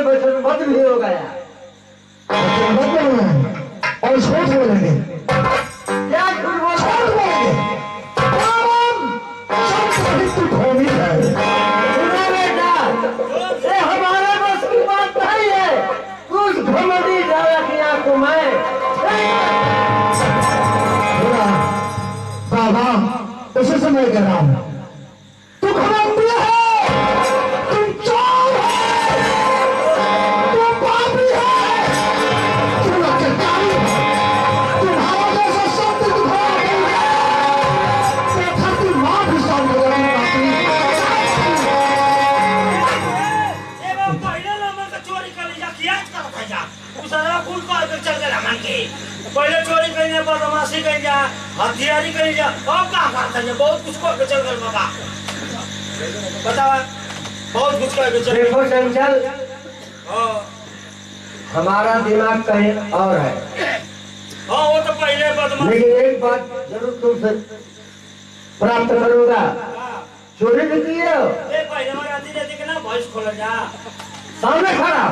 में वचनबद्ध भी हो गया। और झूठ बोलेंगे, क्या झूठ बोलेंगे? धोनी है बेटा, ये हमारे बस की बात नहीं है। कुछ घमंडी डाला किया को मैं बाबा उसी समय कह रहा हूं, तू घमंडी है, तुम चोर है, तुम पापी है, तुम अत्याचारी है, तुम्हारा जैसा शब्द तुम्हारा नहीं है, तो धरती मां भी सामने लगी पापी। ये वो पहले नंबर का चोरी कर लिया किया कर था जा उसरा फूल को आकर चल गया मन के पहले चोरी करिए बदमाशी करिए हथियारी करिए अब का करता है बहुत कुछ को चल गया बाबा बताओ बहुत कुछ को चल देखो चंचल, हां हमारा दिमाग कहीं और है। हां वो तो पहले बदमाशी लेकिन एक बात जरूर तुमसे प्राप्त करूंगा। चोरी भी की है, ये पहले हमारे आदि ने देखना भैंस खोल जा सामने खड़ा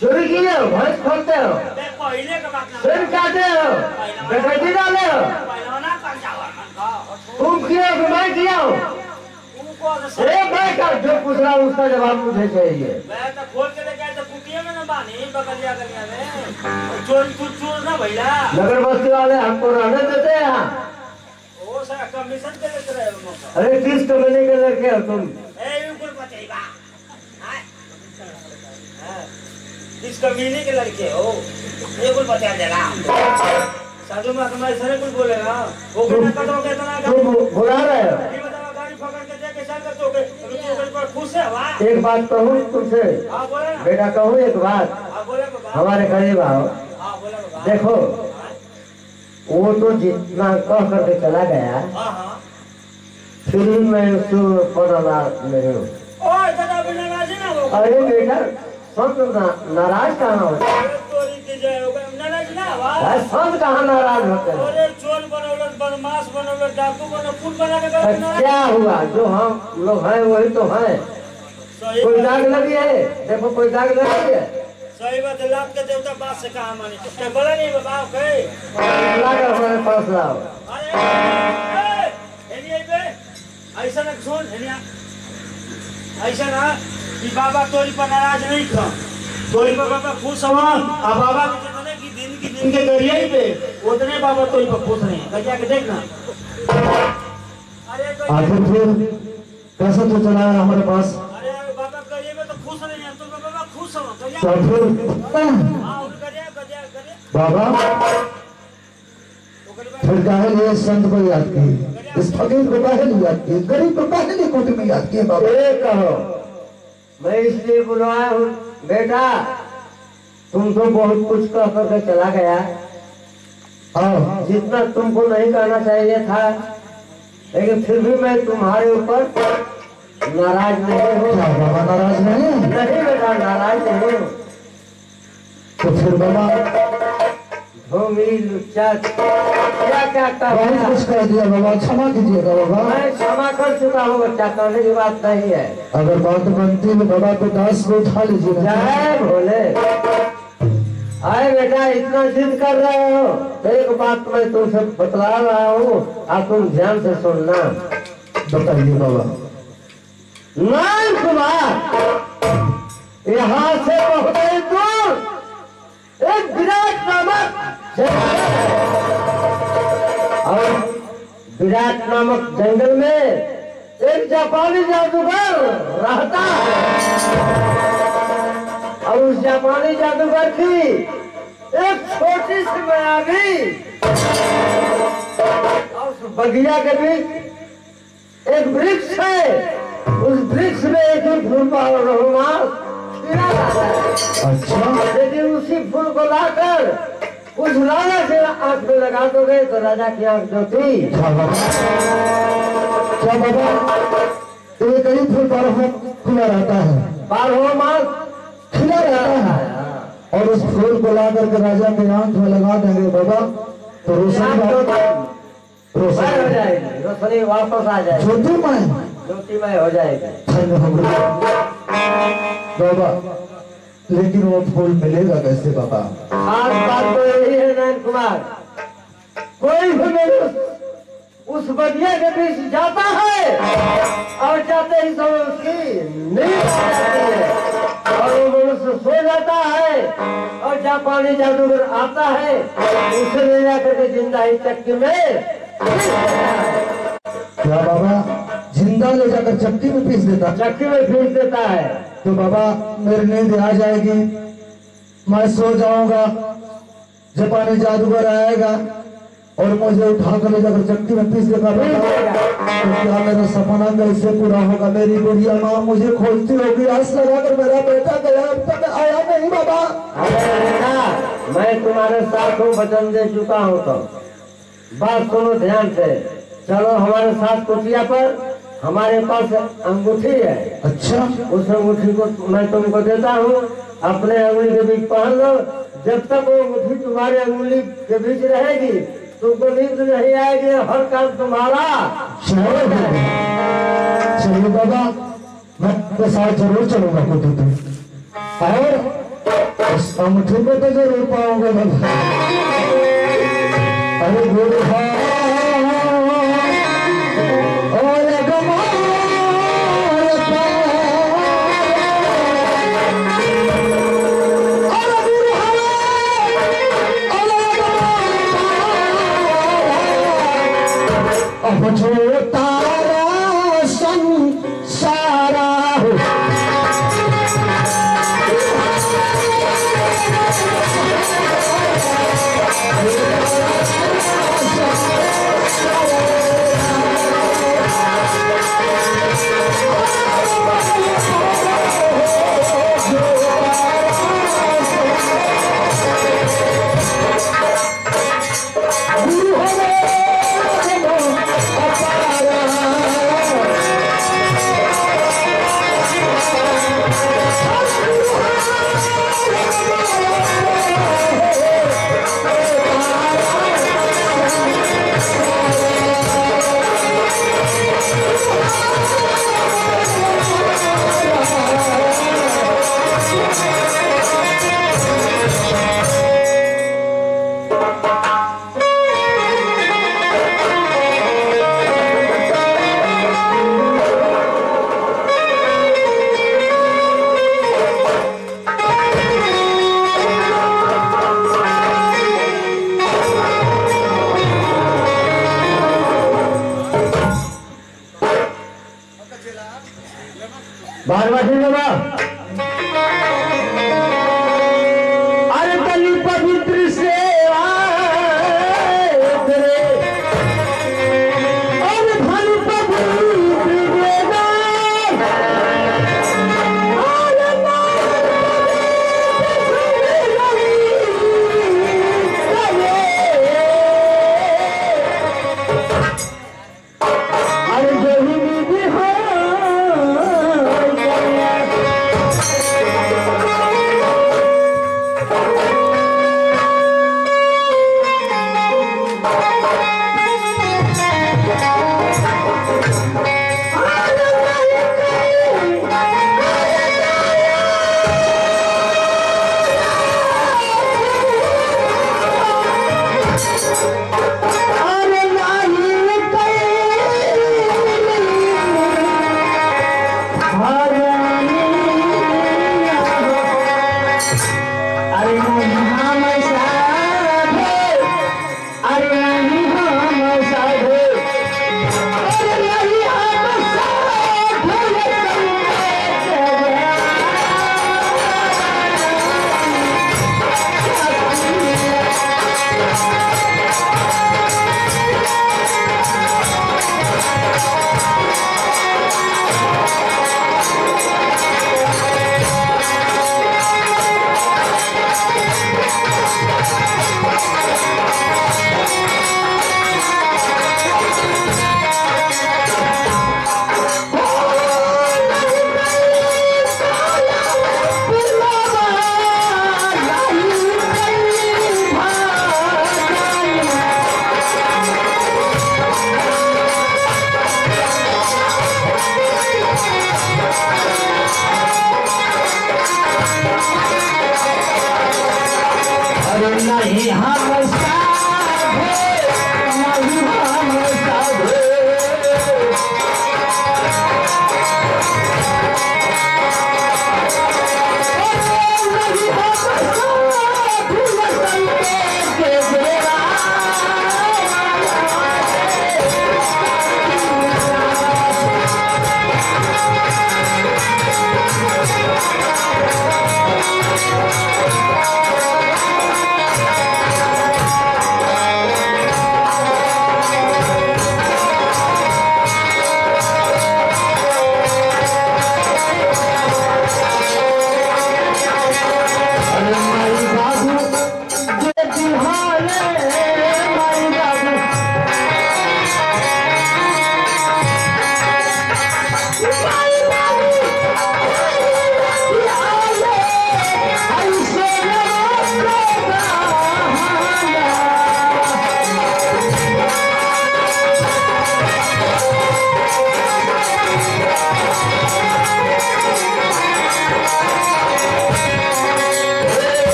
चोरी की है, भैंस खोलते हो, ये पहले का बात ना सिर काटे हो, डकैती डाले हो, पहले ना कर जाओ मन का तुम किया हो, मैं किया हो। उनको मैं का जो पूछ रहा हूँ उसका जवाब मुझे चाहिए। मैं तो खोल के लेके आया तो कुटिया में ना बानी बगलिया गलिया में चोर ना भैया नगर बस्ती वाले हमको रहने देते हैं यहाँ। वो सारा कमीशन के लेते रहे उनको अरे किस कमीने के लड़के हो तुम? ए बिल्कुल बताइबा हां किस कमीने के लड़के हो ये कुछ बता देगा साधु में तुम्हारे सरे कुछ बोलेगा वो कहना कदम कहता ना तुम बुला रहे हो। ये बताओ गाड़ी पकड़ के जाके चल कर तो के पर खुश है वाह एक बात कहूँ तुमसे, हां बोले ना बेटा कहूँ एक बात, हां बोले बाबा हमारे करीब आओ। हां बोले बाबा देखो वो तो जितना कह करके चला गया, हां हां फिर भी मैं उसको पता नहीं हूँ। ओए दादा बिना नाराज ना हो अरे बेटा संत नाराज कहाँ होते हैं? चोरी की जाए नाराज ना हुआ संत कहाँ नाराज होते हैं? अरे चोर बनौलत बदमाश बनौलत डाकू बनो फूल बना के तो नाराज क्या हुआ? जो हम लोग हैं वही तो हैं। सही कोई दाग लगी है? देखो कोई दाग लगी है? सही बात है लात के देवता बात से कहा मानी क्या बोला नहीं बाबा ओके लाकर हमारे पास लाओ। अरे एनी पे ऐसा ना सुन एनिया ऐसा ना कि बाबा तोरी पर नाराज नहीं था तोरी पर बाबा खुश हुआ अब बाबा के जितने की दिन के गरिया पे उतने बाबा तोरी पर खुश नहीं गरिया के देखना अरे आखिर फिर कैसे तो चला है हमारे पास? अरे बाबा गरिया में तो खुश नहीं है तुम बाबा खुश हो गरिया तो फिर हां उन गरिया बाबा फिर काहे लिए संत को याद किए, इस फकीर को काहे लिए याद किए, गरीब को काहे लिए कोटि में याद किए? बाबा ये कहो, मैं इसलिए बुलवाया हूँ बेटा, तुम तो बहुत कुछ कह करके चला गया। हाँ जितना तुमको नहीं कहना चाहिए था, लेकिन फिर भी मैं तुम्हारे ऊपर नाराज नहीं हूँ। क्या बाबा नाराज नहीं? नहीं बेटा नाराज नहीं हूँ। तो फिर बाबा भूमि लुच्चा क्या क्या बहुत कहना, कुछ कह दिया बाबा, क्षमा कीजिएगा बाबा। मैं क्षमा कर चुका हूँ बच्चा, कहने की बात नहीं है। अगर बात बनती है बाबा तो दास को उठा लीजिए। जय भोले। आए बेटा इतना जिद कर रहे हो तो एक बात मैं तुमसे बतला रहा हूँ, आप तुम ध्यान से सुनना। बताइए बाबा। नाम कुमार यहाँ से बहुत ही दूर एक विराट नामक और विराट नामक जंगल में एक जापानी जादूगर रहता है और उस जापानी जादूगर की एक छोटी सी मायावी और उस बगिया के बीच एक वृक्ष है। उस वृक्ष में एक ही फूल का रोमांस खिला रहता है। अच्छा लेकिन उसी फूल को लाकर उस राजा से आंख में लगा दोगे तो राजा की आंख जो थी। क्या बाबा? क्या बाबा? एक ही फूल बारहों खुला रहता है, 12 मास खिला रहता है, और उस फूल को ला करके राजा के आंख में लगा देंगे बाबा तो रोशनी हो जाएगी, रोशनी वापस आ जाएगी, ज्योतिमय ज्योतिमय हो जाएगी। धन्य हो गए। बाबा लेकिन वो फूल मिलेगा कैसे बाबा? खास बात तो यही है नयन कुमार, कोई भी मनुष्य उस बगिया के बीच जाता है और जाते ही समय उसकी नींद आ जाती है और वो मनुष्य सो जाता है और जापानी जादूगर आता है उसे ले जाकर के जिंदा ही चक्की में पीस देता है। क्या बाबा जिंदा ले जाकर चक्की में पीस देता? चक्की में पीस देता है। तो बाबा मेरी नींद आ जाएगी, मैं सो जाऊंगा, जापानी जादूगर आएगा और मुझे उठा कर ले जाकर चक्की में पीस देगा। तो क्या मेरा सपना कैसे पूरा होगा? मेरी बुढ़िया माँ मुझे खोजती होगी, आस लगाकर मेरा बेटा गया अब तक आया नहीं बाबा। अरे बेटा मैं तुम्हारे साथ हूँ, वचन दे चुका हूँ। तो बात सुनो ध्यान से, चलो हमारे साथ कुटिया पर, हमारे पास अंगूठी है। अच्छा उस अंगूठी को मैं तुमको देता हूँ, अपने अंगुली के बीच पहन लो। जब तक वो अंगूठी तुम्हारे अंगुली के बीच रहेगी तुमको नींद नहीं आएगी, हर काम तुम्हारा। चलिए बाबा मैं आपके साथ जरूर चलूंगा कुटी पे और उस अंगूठी को तो जरूर पाऊंगा बाबा। अरे गुरु जो तारा संसारा हो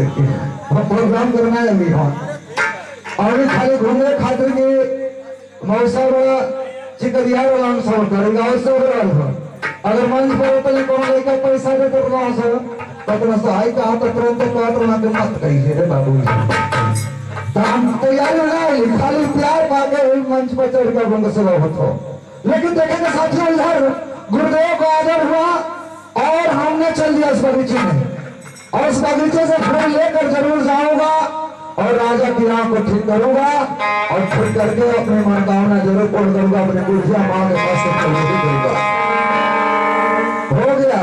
प्रोग्राम करना है अभी हाँ और खाली घूमने खातिर के मौसा बड़ा चिकरिया वाला हम सब करेगा और सब रहा अगर मंच पर तो कौन लेकर पैसा दे तो गांव से पतना सहाय का तो तुरंत काट ना के मत कहिए रे बाबू तो हम तैयार ना खाली प्यार पाके मंच पर चढ़ कर बंग से होतो लेकिन देखेंगे साथियों इधर गुरुदेव का आदर हुआ और हमने चल दिया इस बगीचे में और इस बगीचे से फूल लेकर जरूर जाऊंगा और राजा की राह को ठीक करूंगा और ठीक करके अपनी मनोकामना जरूर पूर्ण करूंगा अपने गुरुजिया मां के पास से करूंगा हो गया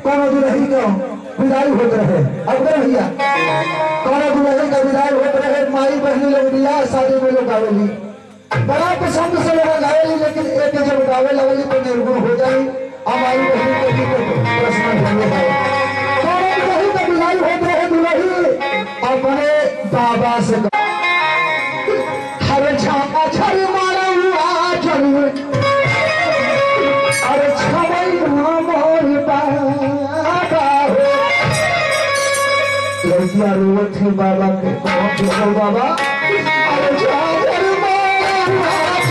कौन दुल्ही का विदाई होते रहे अब कर भैया कौन दुल्ही का विदाई होते रहे माई बहनी लोग दिया शादी में लोग गावेली बड़ा पसंद से लोग गावेली लेकिन एक जब गावे लगेली तो निर्गुण हो जाए हमारी बहनी को प्रश्न है कौन का विदाई होते रहे दुल्ही अपने बाबा से हर छापा छल मारा हुआ चलू अरे छवई मोर बाबा हो लड़कियां रोवत थी बाबा के कौन बाबा अरे जागर मोर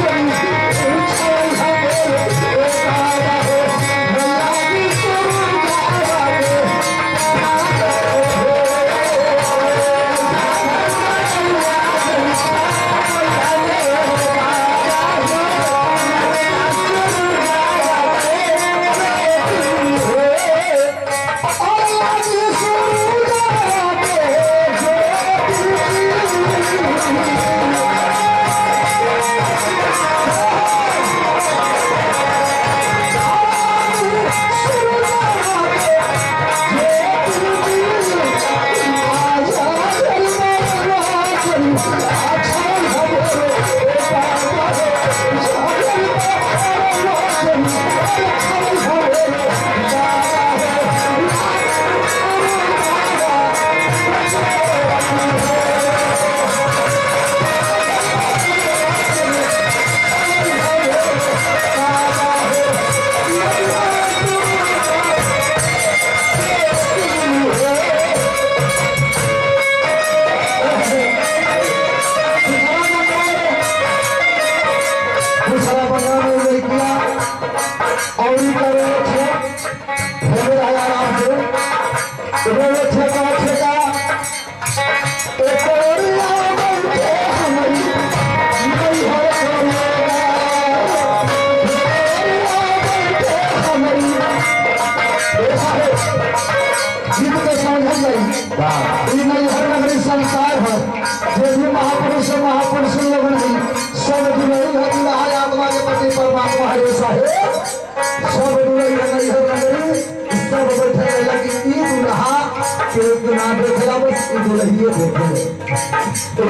संसार है जो भी महापुरुष महापुरुष लोग नहीं सब दुलही आत्मा के पति परमात्मा है सब दुलही सब बैठे लगी दुल्हा के ना देखला बस दुलहिए देखे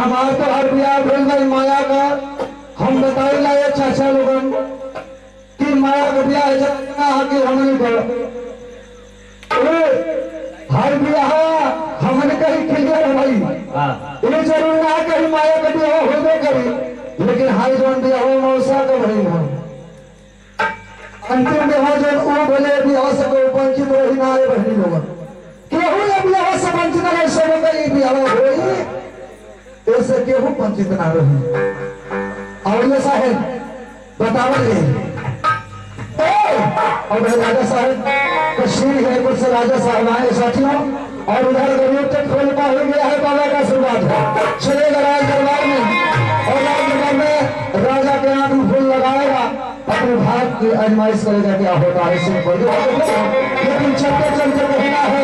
हमारे तो हर बिया भेल गई माया का। हम बताए ला ये चाचा लोगन कि माया का बिया जगना आके हमने कर हर बिया हमने कहीं खिल भाई ये जरूर ना कहीं माया का बिया होबे करी, लेकिन हाई जोन बिया हो मौसा का भई हो अंतिम बिया जो वो बोले बिया से कोई वंचित रही ना है बहनी लोगन केहू ये बिया से वंचित नहीं सब कहीं बिया होई ऐसे केहू वंचित ना रही। और ये साहब बतावल और राजा साहब कश्मीर है कुछ राजा साहब आए साथियों, और उधर गरीब तक खोलपा हो गया है बाबा का आशीर्वाद है। चलेगा राज दरबार में और राज दरबार में राजा के आंख में फूल लगाएगा, अपने भाग की आजमाइश करेगा क्या होता है इससे कोई लेकिन चलते चलते कहना है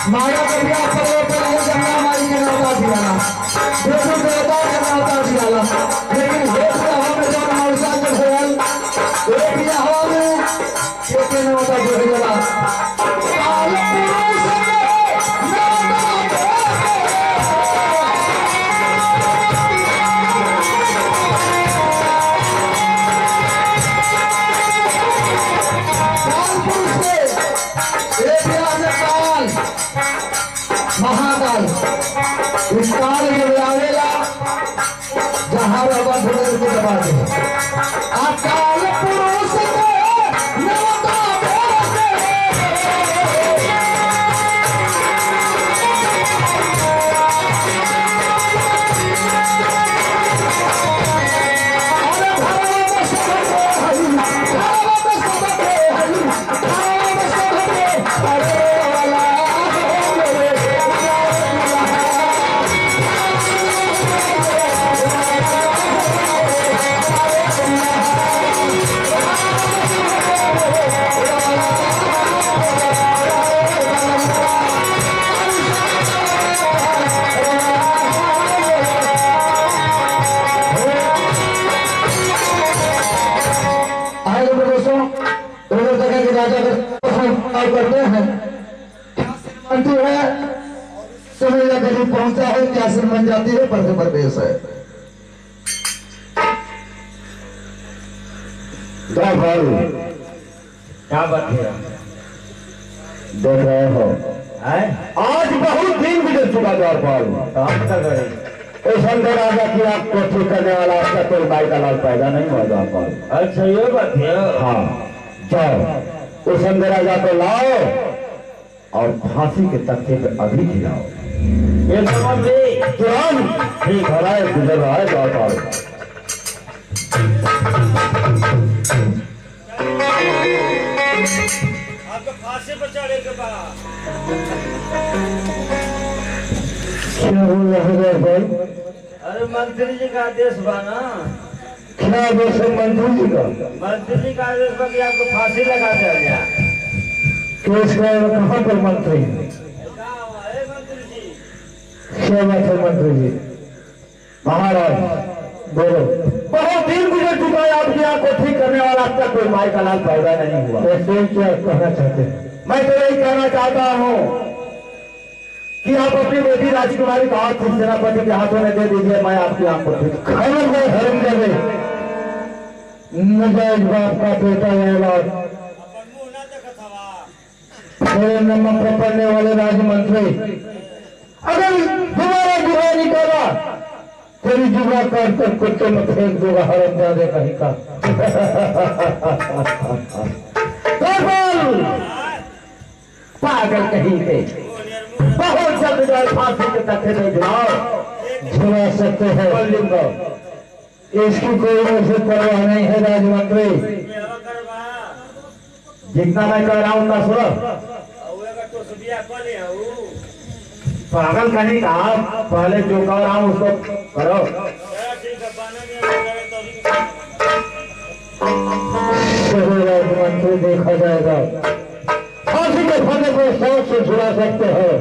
माया का बिया पड़े पड़े जंगला मारी के नौता दिया देखो देवता के नौता दिया लेकिन देश का हमें जो मौसा के होल ये बिया हो में के नौता दे दिया काल पुरुष महाकाल इस काल में आवेला जहां बाबा ढोल के दबा दे अकाल पुरुष के नवता करते हैं मंत्री है समय या गरीब पहुंचा है क्या सिर बन जाती है पर प्रदेश है क्या बात है देख रहे हो आज बहुत दिन गुजर चुका द्वार पर ऐसा राजा की आप कोठी करने वाला आपका कोई भाई का लाल पैदा नहीं हुआ द्वार पर। अच्छा ये बात है। हाँ जाओ उस राजा को लाओ और फांसी के तख्ते पे अभी खिलाओ ये समझ ले तुरंत ठीक हो रहा है गुजर रहा है द्वार पर। आपको फांसी पर चढ़े के बाद क्या बोल रहे हैं भाई? अरे मंत्री जी का आदेश बना क्या आदेश है मंत्री जी का? मंत्री जी का आदेश बा कि आपको फांसी लगा दिया गया। केस कहाँ पर मंत्री? मंत्री जी क्या बात है मंत्री जी? महाराज बोलो। बहुत दिन गुजर चुका है आपकी यहाँ को ठीक करने वाला अब तक कोई माई का लाल पैदा नहीं हुआ। ऐसे क्या कहना चाहते हैं? मैं तो यही कहना चाहता हूँ कि आप अपनी बेटी राजकुमारी को हाथ सेनापति के हाथों में दे दीजिए, मैं आपकी आंख पर खबर में धर्म देवे नजायज बाप का बेटा रहेगा। अपन मुंह ना देखत हवा। मेरे नमक पर पड़ने वाले राजमंत्री, अगर दोबारा जुआ निकाला तेरी जुआ काट कर कुत्ते में फेंक दूंगा, हरामजादे कहीं का। पागल कहीं के, बहुत जल्द जाए फांसी के तख्ते में झुला सकते हैं। इसकी कोई मुझे परवाह नहीं है राजमंत्री। ये हवा करवा। जितना मैं कह रहा हूँ उतना सुनो। औवे का तो सुबिया कोले हऊ। पागल कहीं का, पहले जो कह रहा हूँ उसको करो। ठीक है, बाना में चलो राजमंत्री, देखा जाएगा। फांसी के फंदे को शौक से छुड़ा सकते हैं।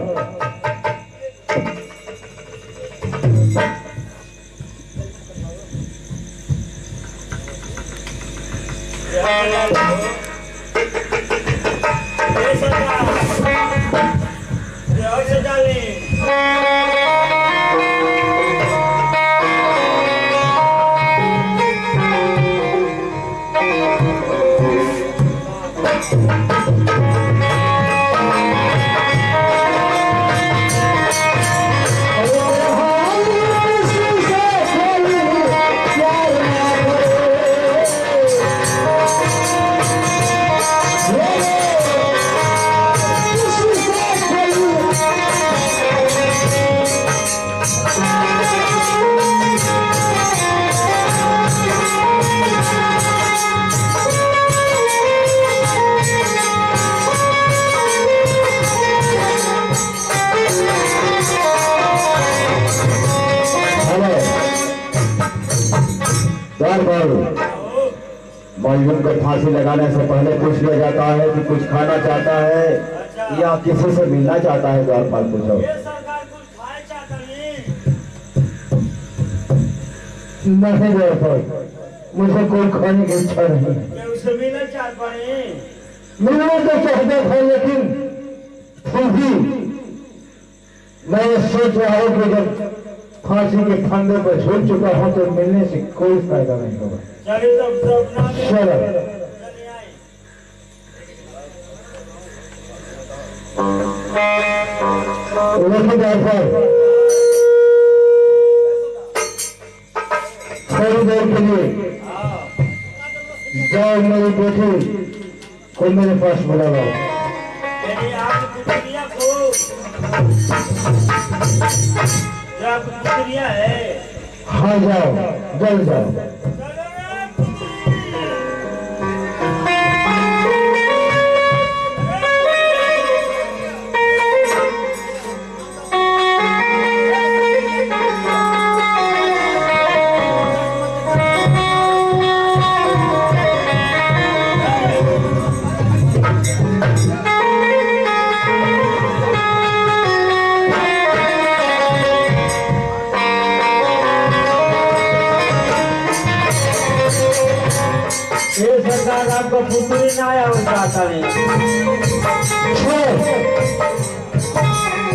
मजलूम को फांसी लगाने से पहले पूछ लिया जाता है कि कुछ खाना चाहता है या किसी से मिलना चाहता है। द्वारपाल पूछो। नहीं द्वारपाल, मुझे कोई खाने की इच्छा नहीं। मिलना चाहता है, मिलना तो चाहता था, लेकिन फिर भी मैं सोच रहा हूँ कि जब फांसी के फंदे पर झूल चुका हूँ तो मिलने से कोई फायदा नहीं होगा। चलो थोड़ी देर के लिए जाओ, मेरी बेटी को मेरे पास बुला लो। है। हाँ जाओ, जल्द जाओ। सरकार आपको पुत्री ना आया उनका आता नहीं।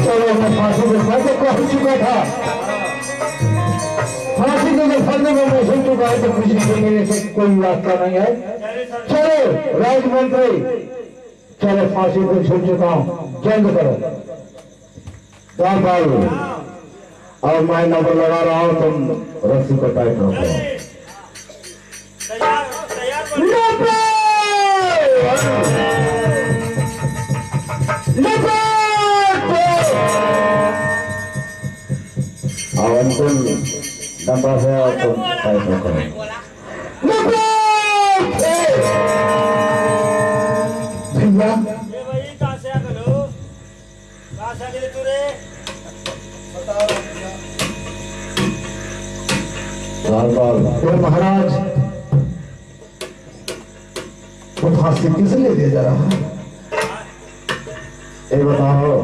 चलो मैं फांसी के फंदे को हट चुका था, फांसी के फंदे में मैं सुन चुका है, तो किसी से मिलने से कोई रास्ता नहीं है। चलो राजमंत्री, चलो फांसी को छूट चुका हूँ, जल्द करो। द्वारपाल, और मैं नंबर लगा रहा हूँ, तुम रस्सी को टाइट रखो। अंतिम डब्बा है और तुम टाइट रखो। भैया महाराज, वो फांसी किस लिए दे जा रहा है? ये बताओ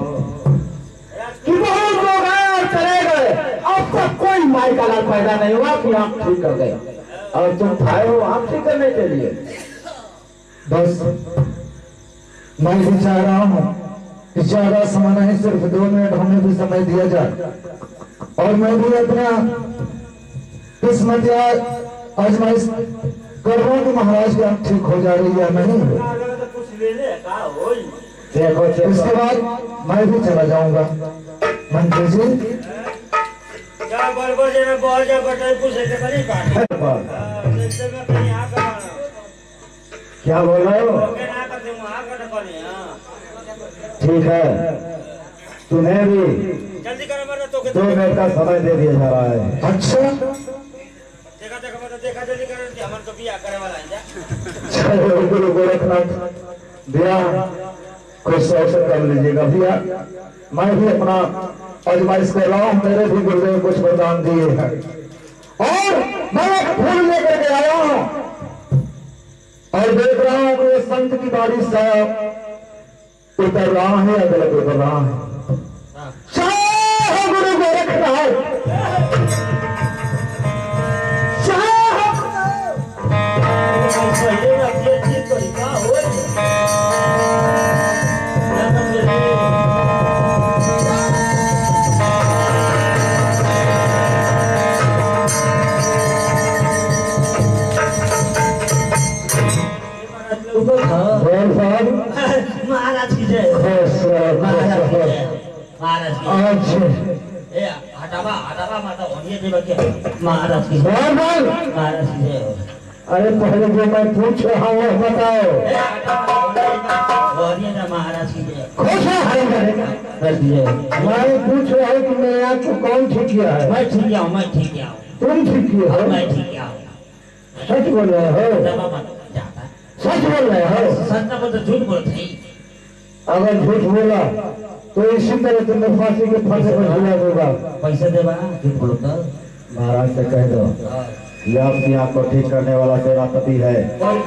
कि बहुत लोग आए और चले गए, अब तक कोई माई का लाल पैदा नहीं हुआ कि आप ठीक कर गए, और तुम आए हो आप ठीक करने के लिए। बस मैं भी चाह रहा हूँ ज्यादा समय नहीं, सिर्फ 2 मिनट हमें भी समय दिया जाए और मैं भी अपना किस्मत या आजमाइश कर रहा हूँ कि महाराज की आंख ठीक हो जा रही है नहीं। तो कुछ ले ले का होई देखो इसके बाद मैं भी चला जाऊंगा। मंत्री जी क्या बड़बड़ जे में बहुत जा बटाई पूछे के नहीं काट जैसे मैं कहीं आ कर क्या बोल रहे हो? ओके ना कर दूं आ कर कोनी हां ठीक है, तुम्हें भी जल्दी करो वरना तो 2 मिनट का समय दे दिया जा रहा है। अच्छा देखा देखा मतलब देखा जल्दी करो कि हमन तो बियाह करे वाला है जा चलो गुरु गोरखनाथ भैया कुछ अवसर कर लीजिएगा भैया। मैं भी अपना आजमाइश कर रहा हूँ, मेरे भी गुरुदेव कुछ वरदान दिए हैं और मैं एक फूल लेकर के आया हूँ और देख रहा हूँ कि ये संत की बारिश से उतर रहा है या गलत उतर रहा है। जय गुरु गोरखनाथ, पहले ना ये चीज तरीका होई महाराज की जय महाराज की जय महाराज की ए हटावा माता होनी देव के महाराज की जय महाराज की जय। अरे पहले जो मैं पूछ रहा हूँ वह बताओ। महाराज की जय खुश है मैं पूछ रहा हूँ कि मैं आपको कौन ठीक किया है? मैं ठीक हूँ मैं ठीक हूँ तुम ठीक किए हो? मैं ठीक हूँ सच बोल रहे हो? सच बोल रहे हो? सच ना बोल तो झूठ बोलते हैं। अगर झूठ बोला तो इसी तरह तुम्हें फांसी के फांसे पर झूला दूंगा। पैसा देवा झूठ बोलो तो महाराज से कह दो ये आपकी आंख को ठीक करने वाला सेनापति है,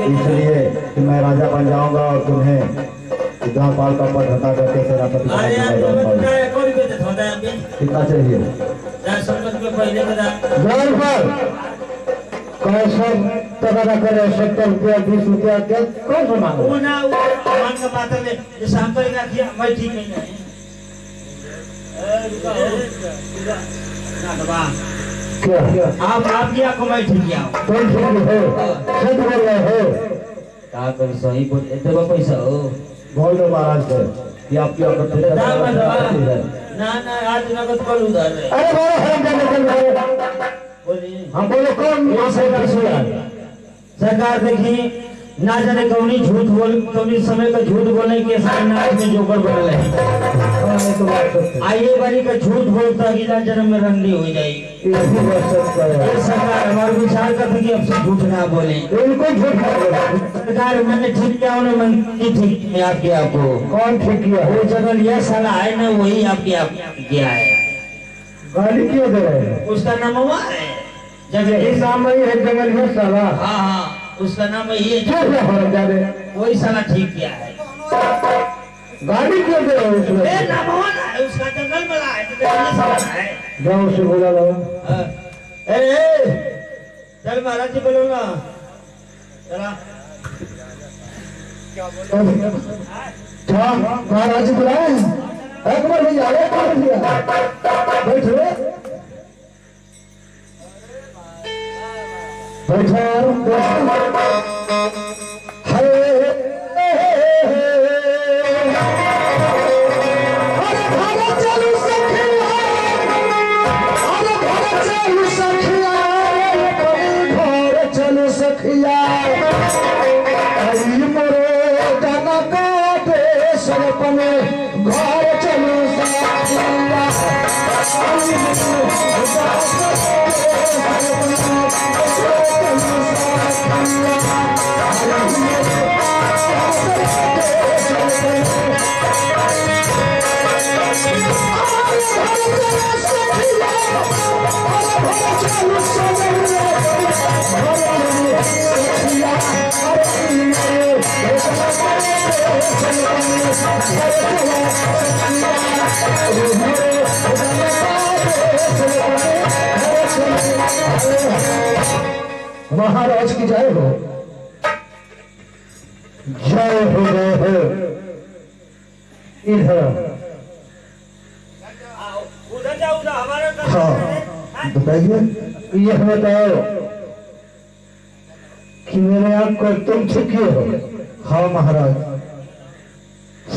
इसलिए कि मैं राजा बन जाऊंगा और तुम्हें द्वारपाल का पद हटा करके सेनापति कितना चाहिए? द्वारपाल कैसा तबादा करे? 70 रुपया 20 रुपया क्या कौन सा मांगो? वो ना वो मन का बात है ये सांपर का किया मैं ठीक नहीं है। क्या आप किया को मैं ठीक किया तुम ठीक हो? सच बोल रहे हो? का कर सही बोल देबो पैसा हो बोल दो महाराज से कि आपकी ना ना आज नगद कर उधार है। अरे बोलो हम बोलिए हम बोलो कौन सरकार देखी ना जाने कौनी झूठ बोल कौनी समय का झूठ बोलने के सामने में जोकर बदल है। आइए बारी का झूठ बोलता अगला जन्म में रंडी हो जाएगी। ये सरकार हमारे विचार करते कि अब से झूठ ना बोले। बिल्कुल झूठ सरकार मैंने ठीक किया उन्हें मन की ठीक किया आपके आपको कौन ठीक किया? वो जगह यह साला है ना वही आपके आप किया है। गाली क्यों दे रहे हैं? उसका नाम हुआ है जगह इस नाम में है जंगल में साला। हाँ उसका नाम ये वही साला ठीक किया है। गाड़ी क्यों दे रहे हो उसमें? नाम हुआ ना उसका जंगल में है तो जंगल साला है। जाओ उसे बोला लो। चल महाराज जी बोलो ना चला महाराज जी बुलाए एक बार भैया बैठो महाराज की जय हो। जय हो जय हो। इधर उधर जाओ उधर हमारे घर हाँ बताइए। ये बताओ कि मेरे आप को तुम छुपी हो? हाँ महाराज,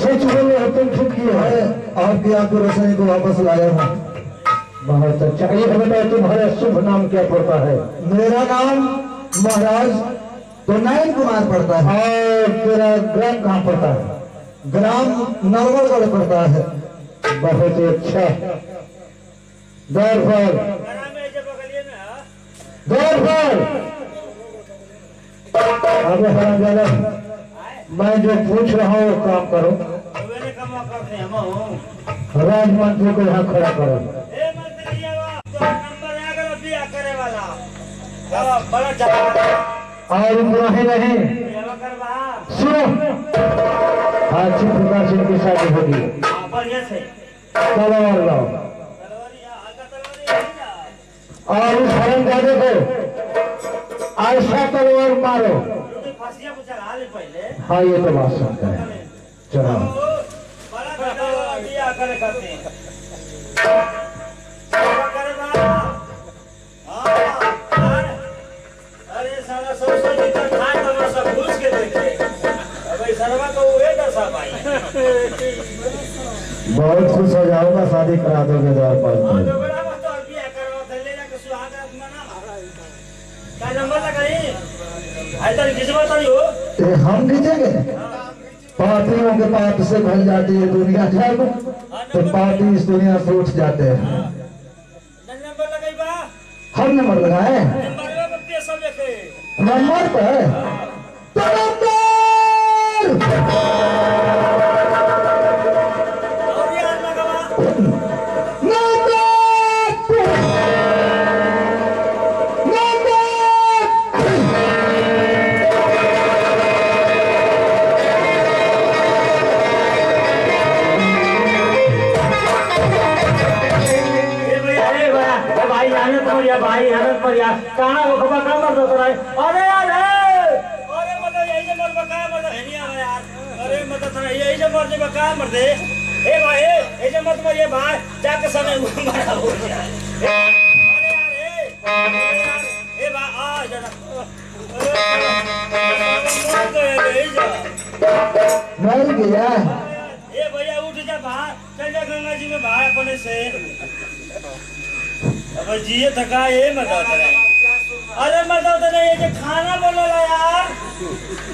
सच बोलो हो, तुम छुपी हो? मैं आपकी आपको रसोई को वापस लाया हूँ। बहुत अच्छा। ये बताओ तुम्हारा शुभ नाम क्या पड़ता है? मेरा नाम महाराज तो नयन कुमार पड़ता है। और तेरा ग्राम कहाँ पड़ता है? ग्राम नरवरगढ़ पड़ता है। बहुत ही अच्छा। दौड़ पर में जो बगलिए में है दौड़ पर अब हरा जाना। मैं जो पूछ रहा हूँ वो काम करो। मैंने कम करते हैं हम राजमंत्री को यहाँ खड़ा करो। ए मंत्री ये वो तो नंबर आ गया बिया करे वाला बड़ा जगह और नहीं नहीं ये करवा सुनो, आज श्री प्रकाश सिंह की शादी होगी। हां बढ़िया से तलवार लाओ तलवारी आगा तलवारी और उस हरमजादे को ऐसा तलवार मारो। फांसियां को चढ़ा ले पहले हाँ ये तो बात सच है। चलो बड़ा बेटा बिया करे करते हैं करवा हां अरे साला सौ लीटर खाए तो सब घुस के देखे अब सरवा तो हुए दशा भाई बहुत खुश हो जाऊंगा शादी करा दोगे द्वार पर। और जो बड़ा मत और बिया करवा दे ले जाके सुहाग रात मना का नंबर लगाई आई तो किस्मत आई हो तो हम खींचेंगे। पार्टियों के पाप से भर जाती है दुनिया जब, तो पार्टी इस दुनिया से उठ जाते हैं। नंबर लगाई बा हम नंबर लगाए नंबर में पैसा लेके नंबर पे तो और यार लगावा भाई हरत पर यार कहां वो खबर का मर दो रे अरे यार अरे मतलब यही से मर बका मर है नहीं यार अरे मतलब थोड़ा यही से मर जे बका मर दे ए भाई ए जे मत मर ये भाई जाके समय मरा हो जाए अरे यार ए भाई आ जरा मर गया। ए भैया उठ जा भाई चल जा गंगा जी में भाई अपने से अब जिए थका ये मत अरे मत ये जो खाना बोलो यार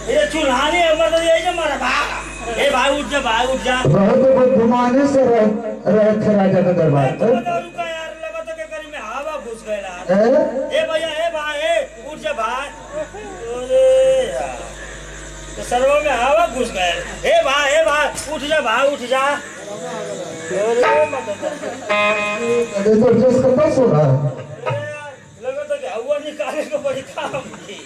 ये चूल्हानी है मत ये जो मारा भाग ए भाई उठ जा बहुत बुद्धिमानी से रहे थे राजा का दरबार पर। रुका यार लगा तो के करी में हवा घुस गया ए? ए भैया ए भाई उठ जा भाई अरे यार तो सर्व में हवा घुस गया ए भाई उठ जा अरे मत ये तो जिस का बस हो रहा है। लगा तो कि हवा निकाले को बड़ी काम की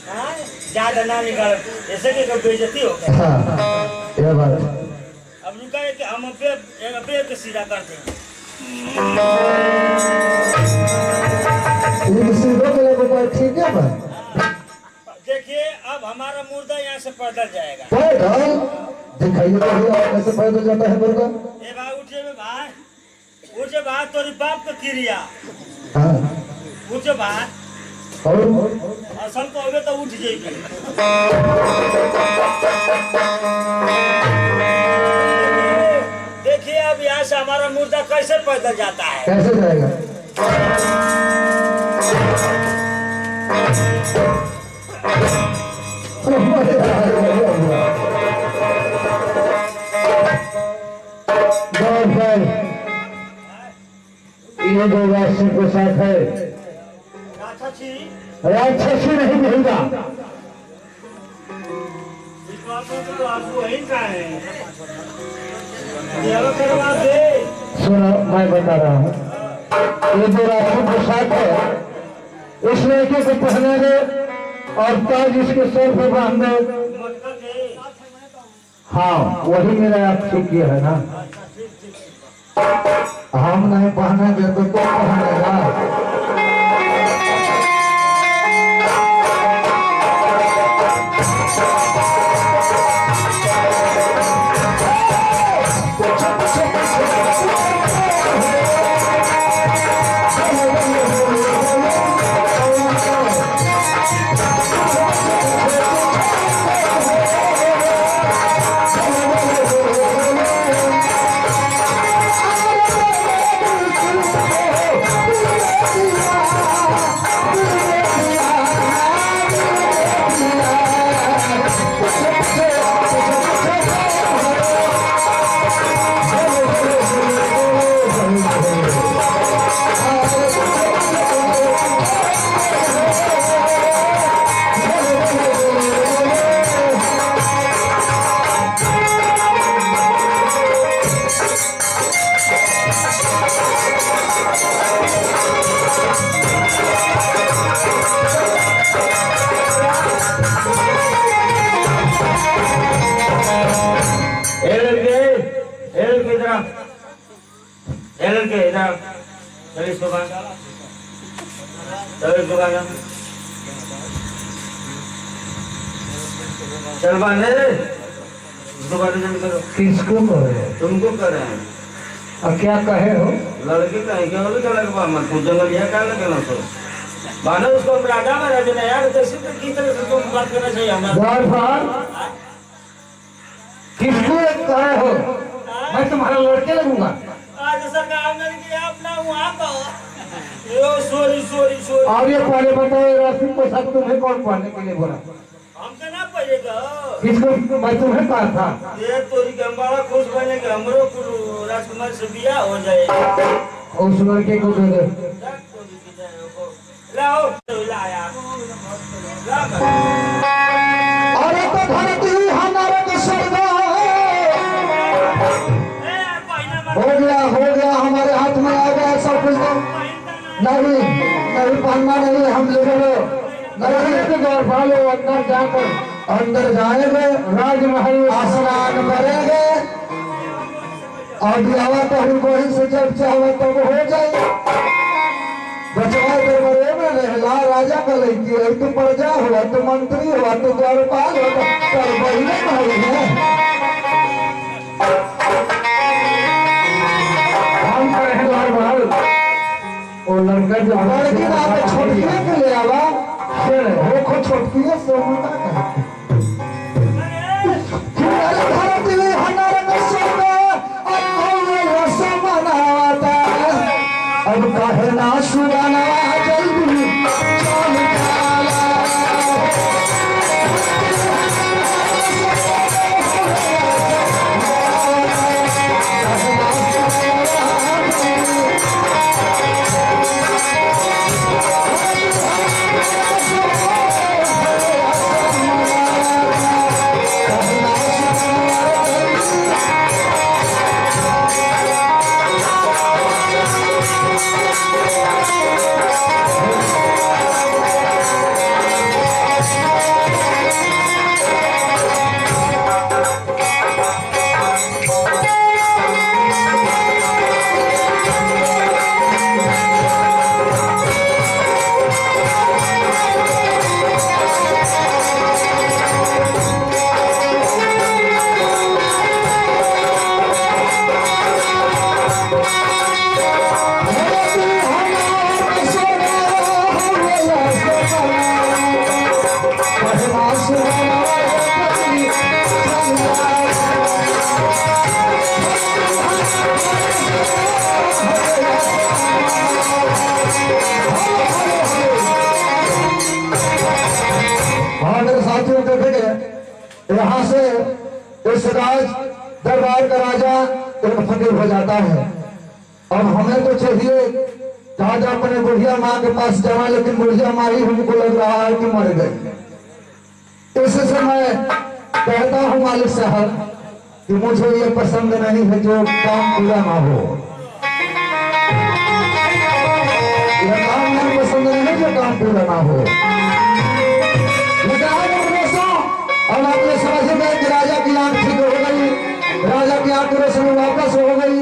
हाँ ज्यादा ना निकाल ऐसे कि कब बेइज्जती हो गया हाँ ये बात। अब रुका है कि हम पे के सीधा करते हैं ये सीधो के लिए कोई ठीक है भाई। देखिए अब हमारा मुर्दा यहाँ से पैदल जाएगा पैदल दिखाइए तो भैया कैसे पैदल जाता है मुर्गा। ए भाई उठ जा भाई तोरी बाप का क्रिया हाँ उठ जा भाई और असल को होगे तो उठ जाएगी देखिए अब यहाँ से हमारा मुर्दा कैसे पैदल जाता है कैसे जाएगा। ये जो राशि के साथ है राक्षसी नहीं मिलेगा। इस बात में तो आपको वही का है ये करवा दे सुनो मैं बता रहा हूँ ये जो राशि के साथ है इस लड़के को पहना दे और ताज इसके सर पे बांध दे। हाँ वही मेरा आप ठीक किया है ना। हम नहीं पहनेंगे तो कौन पहनेगा। हेलन के इधर चल इसको बांध चल इसको बांध चल बांधे इसको बांध जल्दी करो। किसको करे? तुमको कर रहे हैं। और क्या कहे हो? लड़की कहीं क्या होगी क्या लगे मत कुछ जंगल यह क्या लगे ना तो बांधो उसको राजा में राजा ने यार जैसे तो किस तरह से तुम बात करना चाहिए हमारा किसको कहे हो? मैं तुम्हारा लड़के लगूंगा। आज सरकार ने किया अपना वहाँ पर यो सॉरी सॉरी सॉरी। और ये पहले बताओ राशि को सब तुम्हें कौन पढ़ने के लिए बोला? हमसे ना पड़ेगा। किसको? मैं तुम्हें कहा था ये तोरी के हम बड़ा खुश बने के हमरो को राजकुमार से बियाह हो जाए। उस लड़के को दे दे। लाओ लाया अरे तो धरती हमारे को स्वर्ग हो गया हमारे हाथ में आ गया सब कुछ। नहीं नहीं पढ़ना नहीं हम लोगों नहीं गौर फालो अंदर जाकर अंदर जाएंगे राजमहल स्नान करेंगे और ब्याह तो हम वहीं से जब चाहे तब हो जाए। बचवा के बड़े में रहला राजा का लड़की है तो प्रजा हुआ तो मंत्री हुआ तो द्वारपाल हुआ तो बहने है हम कहे राजमहल वो लड़का जो लड़की ना तो छोटकिए के ले आवा देखो छोटकिए से होता धरती हमारे को स्वर्ग मनाता अब कहे ना सुगाना जल्दी चल यहाँ से इस राज दरबार का राजा एक फकीर हो जाता है। अब हमें तो चाहिए राजा अपने बुढ़िया माँ के पास जाना, लेकिन बुढ़िया माँ ही हमको लग रहा है कि मर गई। इससे मैं कहता हूँ मालिक साहब कि मुझे ये पसंद नहीं है जो काम पूरा ना हो। यह काम नहीं पसंद नहीं है जो काम पूरा ना हो। और आपने समझ में कि राजा की आंख ठीक हो गई, राजा की आंख रोशनी वापस हो गई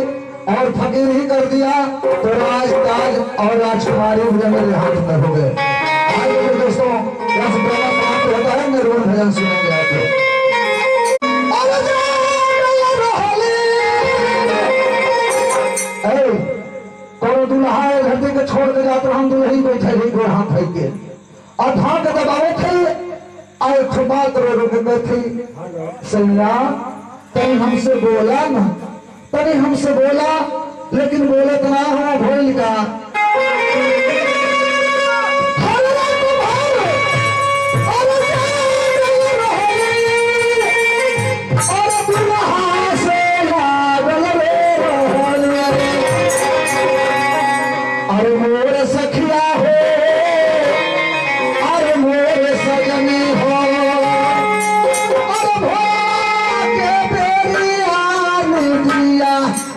और फकीर ही कर दिया तो राज ताज और राजकुमारी मेरे हाथ में हो गए। आइए दोस्तों यहाँ से ड्रामा समाप्त होता है, निर्गुण भजन सुनेंगे आप लोग। कौन दुल्हा धरती के छोड़ के जाते हम दुल्ही बैठे ही गोड़ हाथ धर के और धान के दबावे थे और खुबात रो थी सैया तनी हमसे बोला ना, तनी हमसे बोला लेकिन बोलत ना हो भूल का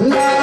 La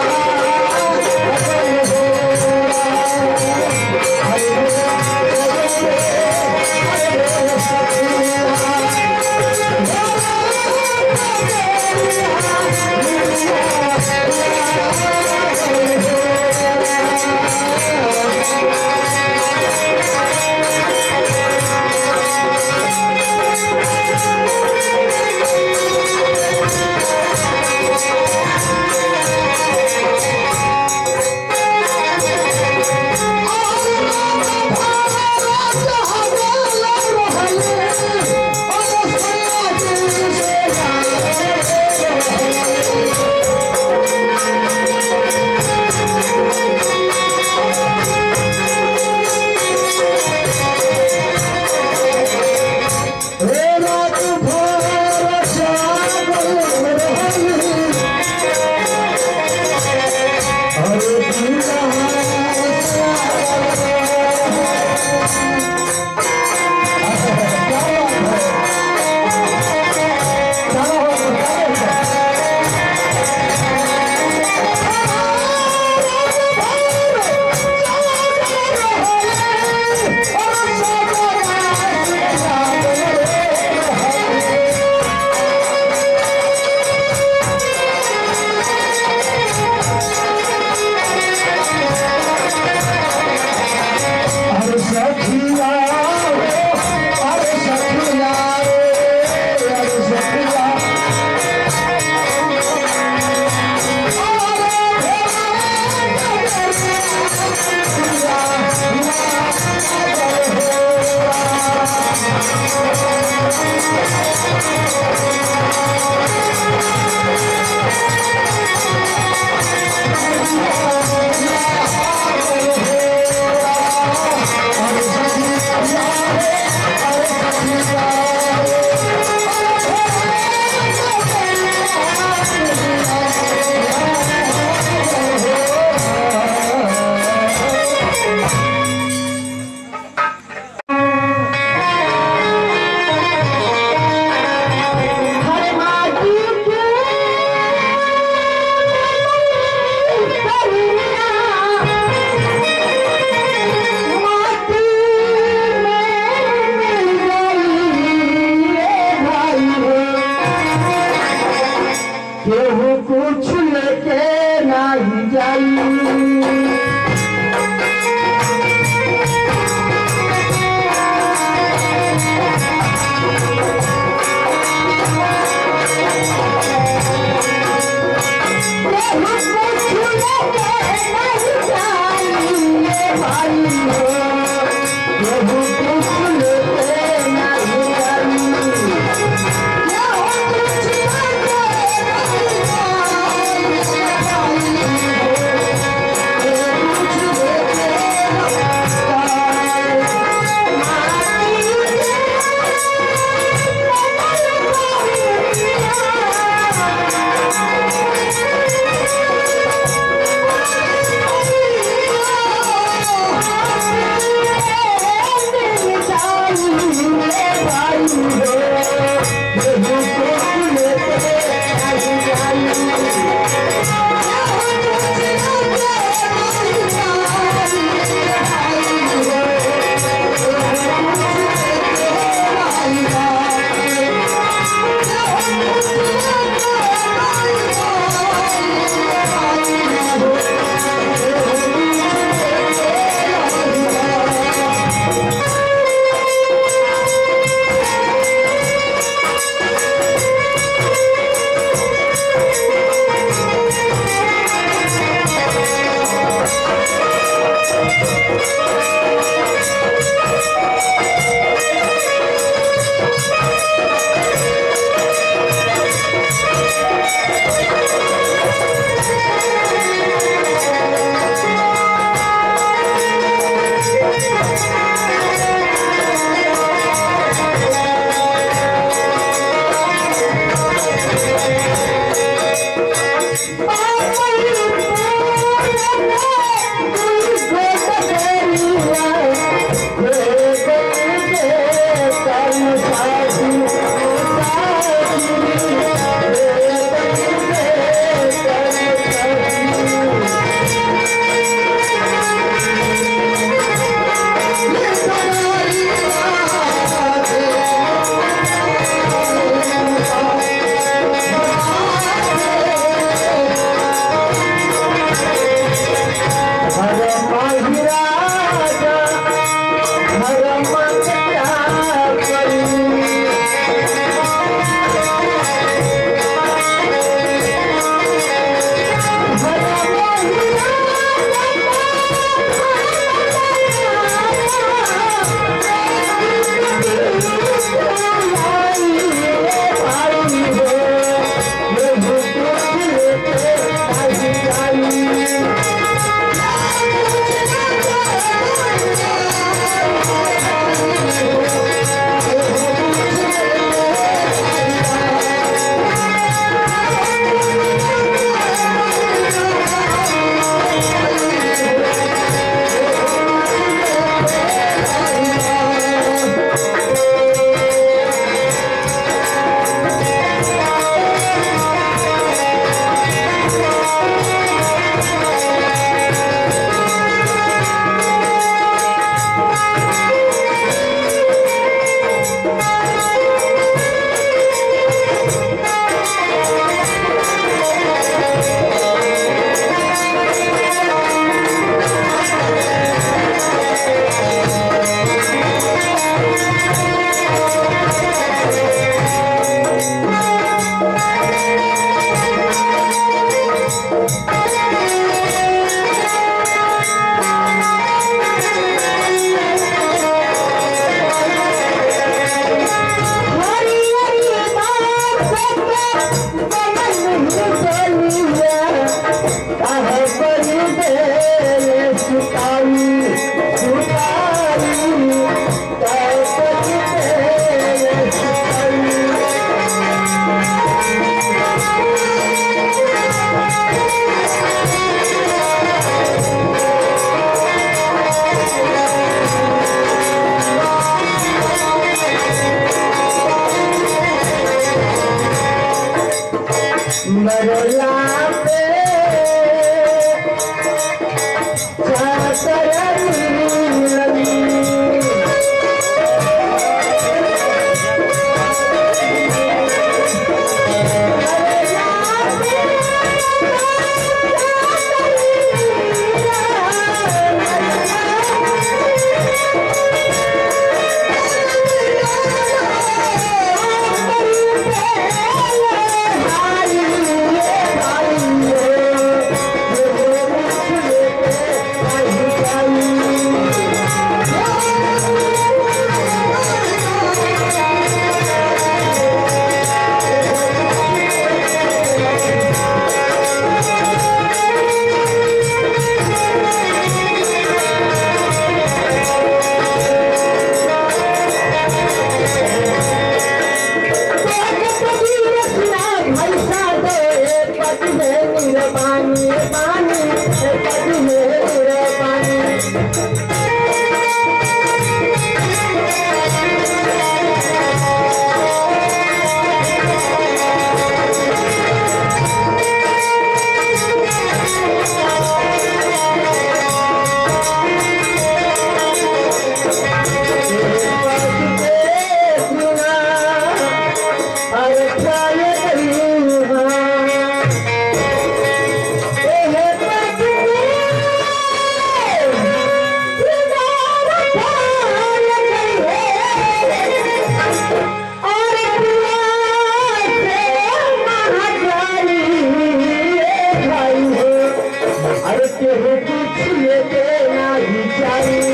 Thank you. के कुछ लेके नहीं चाहिए।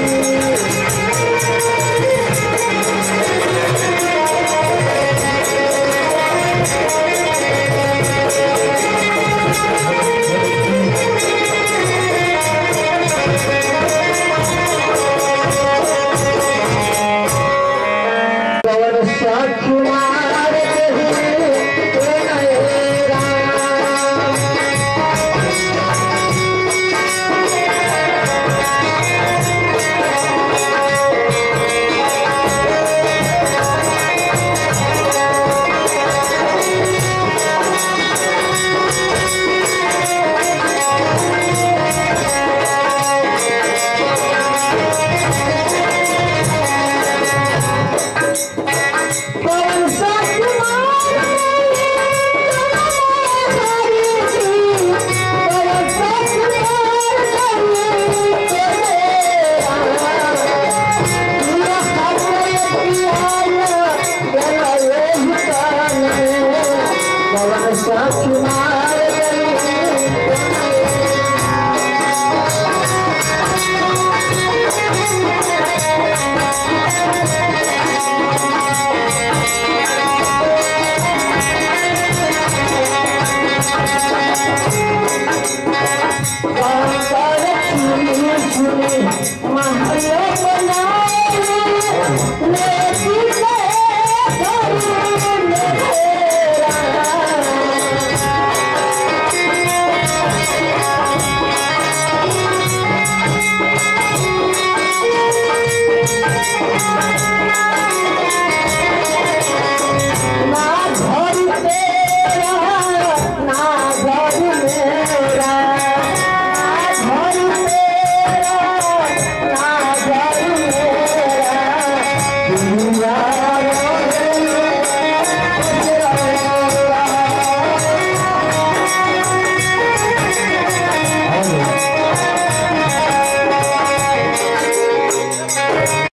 साथ